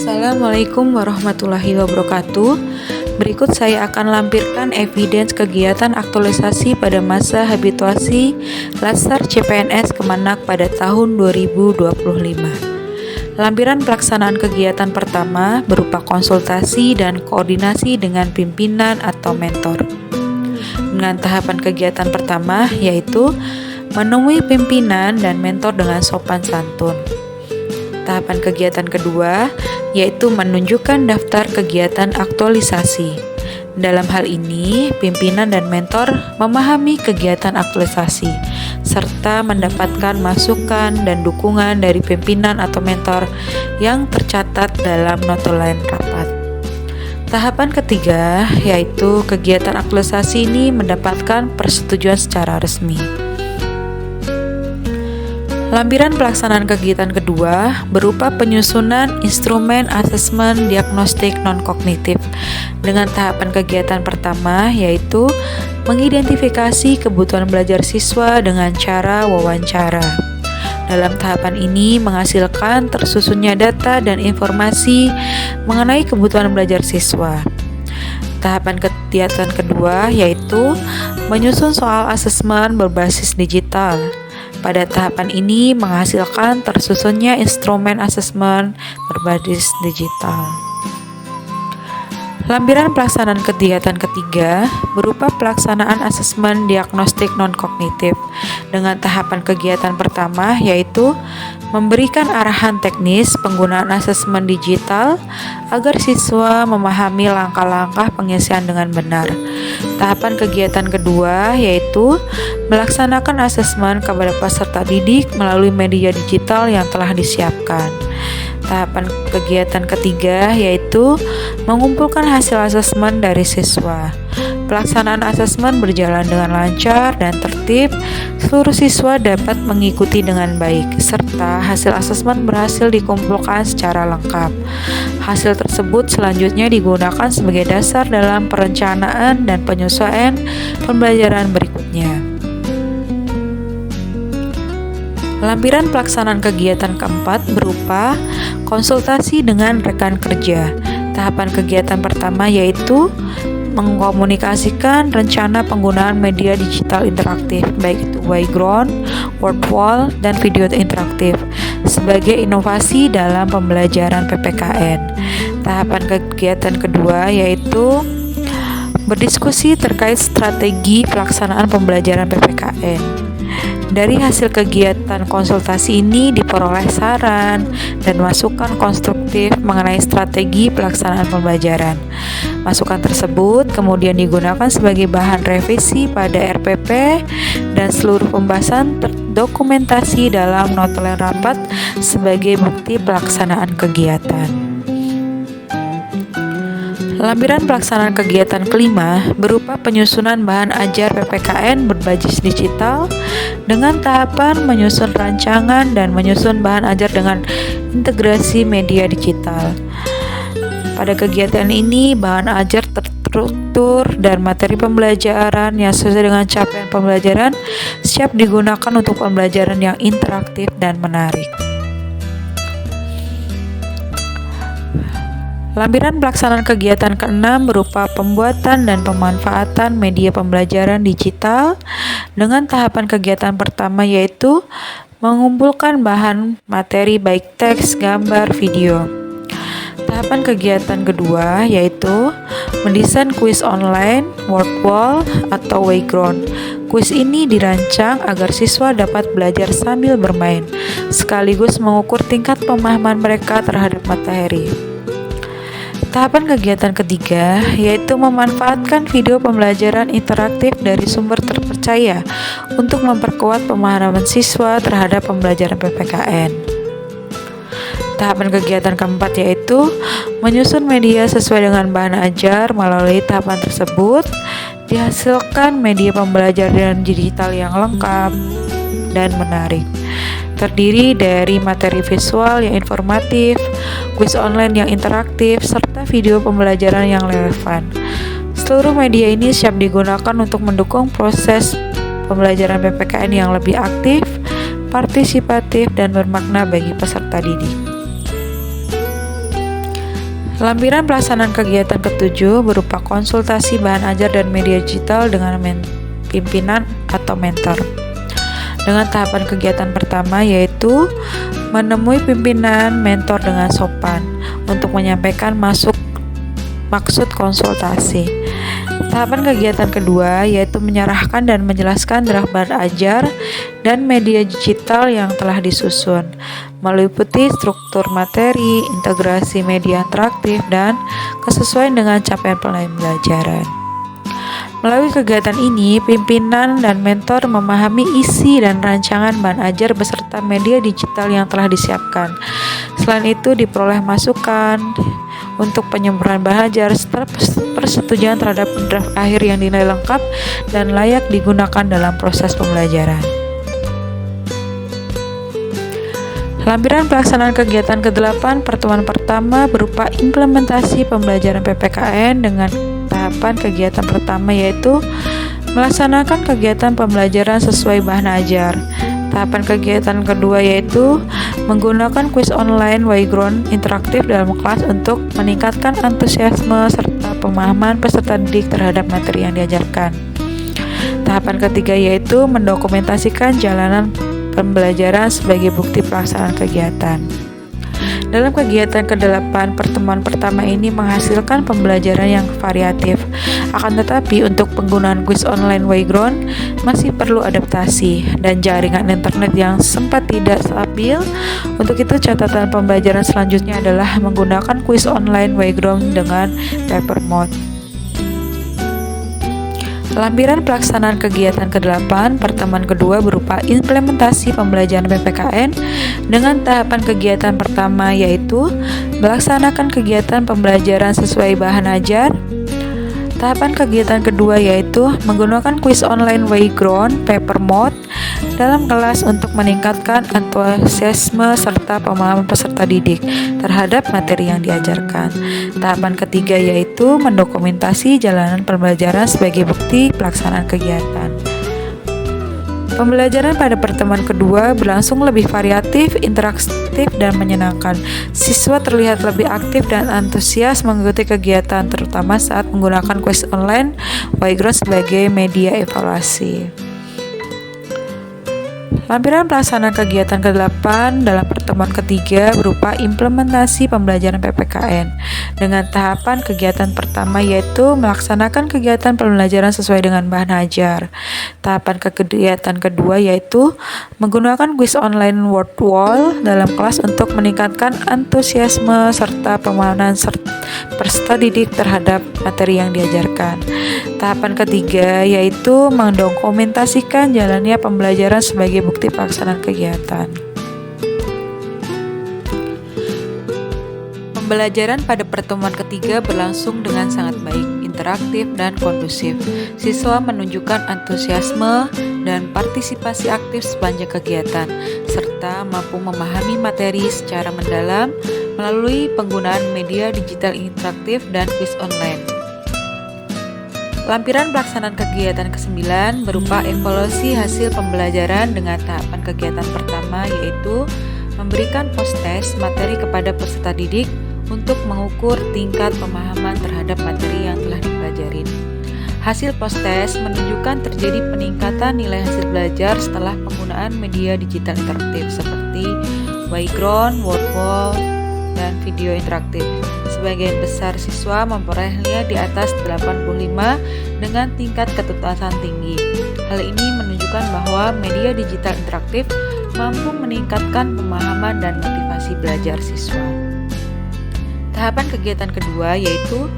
Assalamualaikum warahmatullahi wabarakatuh. Berikut saya akan lampirkan evidence kegiatan aktualisasi pada masa habituasi Latsar CPNS Kemenak pada tahun 2025. Lampiran pelaksanaan kegiatan pertama berupa konsultasi dan koordinasi dengan pimpinan atau mentor. Dengan tahapan kegiatan pertama yaitu menemui pimpinan dan mentor dengan sopan santun. Tahapan kegiatan kedua yaitu menunjukkan daftar kegiatan aktualisasi. Dalam hal ini, pimpinan dan mentor memahami kegiatan aktualisasi serta mendapatkan masukan dan dukungan dari pimpinan atau mentor yang tercatat dalam notulen rapat. Tahapan ketiga yaitu kegiatan aktualisasi ini mendapatkan persetujuan secara resmi. Lampiran pelaksanaan kegiatan kedua berupa penyusunan instrumen asesmen diagnostik non-kognitif dengan tahapan kegiatan pertama yaitu mengidentifikasi kebutuhan belajar siswa dengan cara wawancara. Dalam tahapan ini menghasilkan tersusunnya data dan informasi mengenai kebutuhan belajar siswa. Tahapan kegiatan kedua yaitu menyusun soal asesmen berbasis digital. Pada tahapan ini menghasilkan tersusunnya instrumen asesmen berbasis digital. Lampiran pelaksanaan kegiatan ketiga berupa pelaksanaan asesmen diagnostik non-kognitif dengan tahapan kegiatan pertama yaitu memberikan arahan teknis penggunaan asesmen digital agar siswa memahami langkah-langkah pengisian dengan benar. Tahapan kegiatan kedua yaitu melaksanakan asesmen kepada peserta didik melalui media digital yang telah disiapkan. Tahapan kegiatan ketiga yaitu mengumpulkan hasil asesmen dari siswa. Pelaksanaan asesmen berjalan dengan lancar dan tertib, seluruh siswa dapat mengikuti dengan baik, serta hasil asesmen berhasil dikumpulkan secara lengkap. Hasil tersebut selanjutnya digunakan sebagai dasar dalam perencanaan dan penyesuaian pembelajaran berikutnya. Lampiran pelaksanaan kegiatan keempat berupa konsultasi dengan rekan kerja. Tahapan kegiatan pertama yaitu mengkomunikasikan rencana penggunaan media digital interaktif, baik itu Wayground, Wordwall, dan video interaktif sebagai inovasi dalam pembelajaran PPKN. Tahapan kegiatan kedua yaitu berdiskusi terkait strategi pelaksanaan pembelajaran PPKN. Dari hasil kegiatan konsultasi ini diperoleh saran dan masukan konstruktif mengenai strategi pelaksanaan pembelajaran. Masukan tersebut kemudian digunakan sebagai bahan revisi pada RPP dan seluruh pembahasan terdokumentasi dalam notulen rapat sebagai bukti pelaksanaan kegiatan. Lampiran pelaksanaan kegiatan kelima berupa penyusunan bahan ajar PPKN berbasis digital dengan tahapan menyusun rancangan dan menyusun bahan ajar dengan integrasi media digital. Pada kegiatan ini, bahan ajar terstruktur dan materi pembelajaran yang sesuai dengan capaian pembelajaran siap digunakan untuk pembelajaran yang interaktif dan menarik. Lampiran pelaksanaan kegiatan keenam berupa pembuatan dan pemanfaatan media pembelajaran digital dengan tahapan kegiatan pertama yaitu mengumpulkan bahan materi baik teks, gambar, video. Tahapan kegiatan kedua yaitu mendesain kuis online, Wordwall, atau Wayground. Kuis ini dirancang agar siswa dapat belajar sambil bermain, sekaligus mengukur tingkat pemahaman mereka terhadap materi. Tahapan kegiatan ketiga yaitu memanfaatkan video pembelajaran interaktif dari sumber terpercaya untuk memperkuat pemahaman siswa terhadap pembelajaran PPKN. Tahapan kegiatan keempat yaitu menyusun media sesuai dengan bahan ajar. Melalui tahapan tersebut dihasilkan media pembelajaran digital yang lengkap dan menarik. Terdiri dari materi visual yang informatif, kuis online yang interaktif, serta video pembelajaran yang relevan. Seluruh media ini siap digunakan untuk mendukung proses pembelajaran PPKN yang lebih aktif, partisipatif, dan bermakna bagi peserta didik. Lampiran pelaksanaan kegiatan ketujuh berupa konsultasi bahan ajar dan media digital dengan pimpinan atau mentor. Dengan tahapan kegiatan pertama yaitu menemui pimpinan mentor dengan sopan untuk menyampaikan maksud konsultasi. Tahapan kegiatan kedua yaitu menyerahkan dan menjelaskan draft bahan ajar dan media digital yang telah disusun, meliputi struktur materi, integrasi media interaktif, dan kesesuaian dengan capaian pembelajaran. Melalui kegiatan ini, pimpinan dan mentor memahami isi dan rancangan bahan ajar beserta media digital yang telah disiapkan. Selain itu, diperoleh masukan untuk penyempurnaan bahan ajar setelah persetujuan terhadap draft akhir yang dinilai lengkap dan layak digunakan dalam proses pembelajaran. Lampiran pelaksanaan kegiatan ke-8 pertemuan pertama berupa implementasi pembelajaran PPKN dengan tahapan kegiatan pertama yaitu melaksanakan kegiatan pembelajaran sesuai bahan ajar. Tahapan kegiatan kedua yaitu menggunakan kuis online Wayground interaktif dalam kelas untuk meningkatkan antusiasme serta pemahaman peserta didik terhadap materi yang diajarkan. Tahapan ketiga yaitu mendokumentasikan jalanan pembelajaran sebagai bukti pelaksanaan kegiatan. Dalam kegiatan ke-8, pertemuan pertama ini menghasilkan pembelajaran yang variatif. Akan tetapi, untuk penggunaan kuis online Wayground masih perlu adaptasi dan jaringan internet yang sempat tidak stabil. Untuk itu, catatan pembelajaran selanjutnya adalah menggunakan kuis online Wayground dengan paper mode. Lampiran pelaksanaan kegiatan ke-8 pertemuan kedua berupa implementasi pembelajaran PPKN dengan tahapan kegiatan pertama yaitu melaksanakan kegiatan pembelajaran sesuai bahan ajar. Tahapan kegiatan kedua yaitu menggunakan kuis online Wayground paper mode dalam kelas untuk meningkatkan antusiasme serta pemahaman peserta didik terhadap materi yang diajarkan. Tahapan ketiga yaitu mendokumentasi jalanan pembelajaran sebagai bukti pelaksanaan kegiatan. Pembelajaran pada pertemuan kedua berlangsung lebih variatif, interaktif, dan menyenangkan. Siswa terlihat lebih aktif dan antusias mengikuti kegiatan, terutama saat menggunakan kuis online Wayground sebagai media evaluasi. Lampiran pelaksanaan kegiatan ke-8 dalam pertemuan ketiga berupa implementasi pembelajaran PPKN dengan tahapan kegiatan pertama yaitu melaksanakan kegiatan pembelajaran sesuai dengan bahan ajar. Tahapan kegiatan kedua yaitu menggunakan kuis online word wall dalam kelas untuk meningkatkan antusiasme serta pemahaman peserta didik terhadap materi yang diajarkan. Tahapan ketiga yaitu mendokumentasikan jalannya pembelajaran sebagai bukti pelaksanaan kegiatan. Pembelajaran pada pertemuan ketiga berlangsung dengan sangat baik, interaktif, dan kondusif. Siswa menunjukkan antusiasme dan partisipasi aktif sepanjang kegiatan, serta mampu memahami materi secara mendalam melalui penggunaan media digital interaktif dan kuis online. Lampiran pelaksanaan kegiatan ke-9 berupa evaluasi hasil pembelajaran dengan tahapan kegiatan pertama yaitu memberikan post-test materi kepada peserta didik untuk mengukur tingkat pemahaman terhadap materi yang telah dipelajari. Hasil post-test menunjukkan terjadi peningkatan nilai hasil belajar setelah penggunaan media digital interaktif seperti Wayground, Wordwall, dan video interaktif. Sebagian besar siswa memperolehnya di atas 85 dengan tingkat ketuntasan tinggi. Hal ini menunjukkan bahwa media digital interaktif mampu meningkatkan pemahaman dan motivasi belajar siswa. Tahapan kegiatan kedua yaitu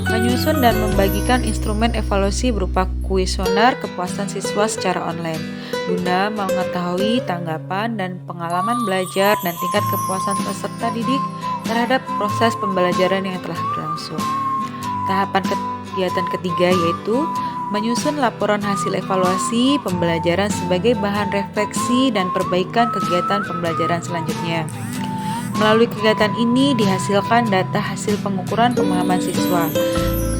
menyusun dan membagikan instrumen evaluasi berupa kuesioner kepuasan siswa secara online guna mengetahui tanggapan dan pengalaman belajar dan tingkat kepuasan peserta didik terhadap proses pembelajaran yang telah berlangsung. Tahapan kegiatan ketiga yaitu menyusun laporan hasil evaluasi pembelajaran sebagai bahan refleksi dan perbaikan kegiatan pembelajaran selanjutnya. Melalui kegiatan ini dihasilkan data hasil pengukuran pemahaman siswa,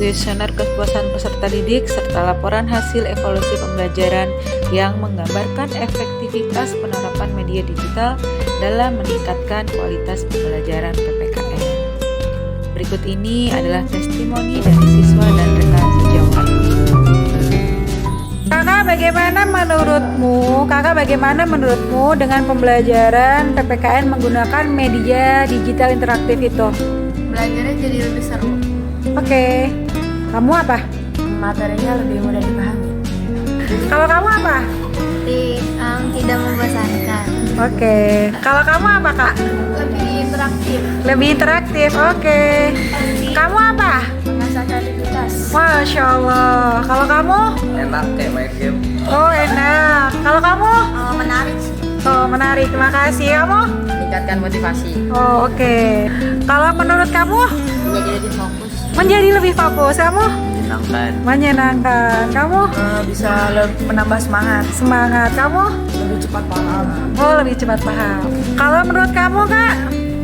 kuesioner kepuasan peserta didik, serta laporan hasil evaluasi pembelajaran yang menggambarkan efektivitas penerapan media digital dalam meningkatkan kualitas pembelajaran PPKN. Berikut berikut ini adalah testimoni dari siswa dan rekan sejawat. Kakak bagaimana menurutmu dengan pembelajaran PPKN menggunakan media digital interaktif itu? Belajarnya jadi lebih seru. Oke. Kamu apa? Materinya lebih mudah dipahami. Kalau kamu apa? Tidak membosankan. Oke. Kalau kamu apa, Kak? Lebih interaktif. Lebih interaktif. Oke. Kamu apa? Mengasah kreativitas. Masya Allah. Kalau kamu? Enak kayak main game. Oh, enak. Kalau kamu? Menarik. Oh, menarik. Terima kasih. Kamu? Meningkatkan motivasi. Oh, oke. Kalau menurut kamu? Menjadi lebih fokus. Menjadi lebih fokus. Kamu? Menyenangkan. Menyenangkan. Kamu? Bisa menambah semangat. Semangat. Kamu? Lebih cepat paham. Oh, lebih cepat paham. Kalau menurut kamu, Kak?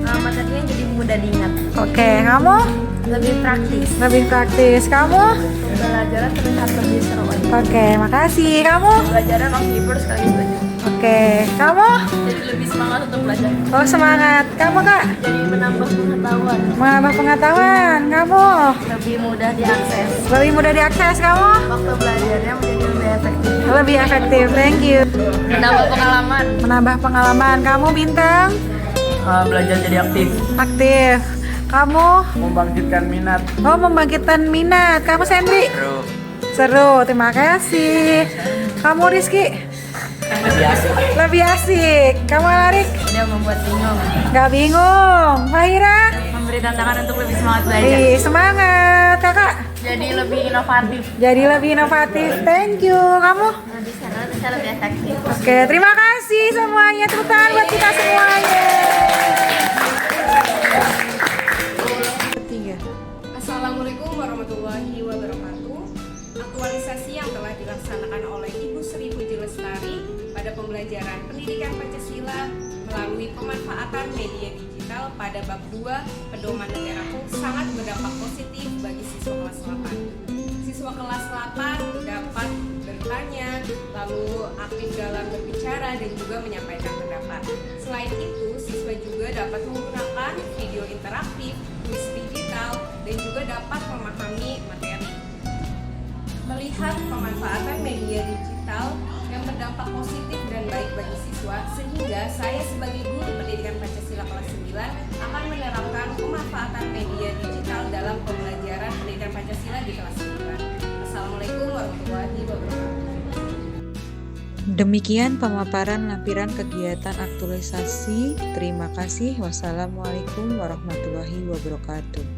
Materinya jadi mudah diingat. Oke. Kamu? Lebih praktis. Lebih praktis. Kamu? Belajarnya terlihat lebih seru aja. Oke. Makasih. Kamu? Belajarnya menghibur sekali belajar. Oke. Kamu? Jadi lebih semangat untuk belajar. Oh, semangat. Kamu, Kak? Jadi menambah pengetahuan. Menambah pengetahuan. Kamu? Lebih mudah diakses. Lebih mudah diakses. Kamu? Waktu belajarnya menjadi lebih efektif. Lebih efektif. Thank you. Menambah pengalaman. Menambah pengalaman. Kamu, Bintang? Belajar jadi aktif. Aktif. Kamu? Membangkitkan minat. Oh, membangkitkan minat. Kamu, Sandri? Seru. Seru. Terima kasih. Kamu, Rizky? Lebih asik. Lebih asik. Kamu, Alarik? Tidak membuat bingung. Gak bingung. Fahira? Memberi tantangan untuk lebih semangat belajar. Ih, semangat. Kakak? Jadi lebih inovatif. Jadi lebih inovatif. Thank you. Kamu? Lebih seru, bisa lebih efektif. Oke, terima kasih semuanya. Tepuk tangan buat kita semuanya. Ketiga. Assalamualaikum warahmatullahi wabarakatuh. Aktualisasi yang telah dilaksanakan oleh Ibu Sri Puji Lestari pada pembelajaran pendidikan Pancasila melalui pemanfaatan media digital pada bab 2 Pedoman Negaraku sangat berdampak positif bagi siswa kelas 8. Siswa kelas 8 dapat bertanya, lalu aktif dalam berbicara dan juga menyampaikan pendapat. Selain itu, siswa juga dapat menggunakan video interaktif, kuis digital, dan juga dapat memahami materi. Melihat pemanfaatan media digital yang berdampak positif dan baik bagi siswa, sehingga saya sebagai guru pendidikan Pancasila kelas 9 akan menerapkan pemanfaatan media digital dalam pembelajaran pendidikan Pancasila di kelas 9. Assalamualaikum warahmatullahi wabarakatuh. Demikian pemaparan lampiran kegiatan aktualisasi. Terima kasih. Wassalamualaikum warahmatullahi wabarakatuh.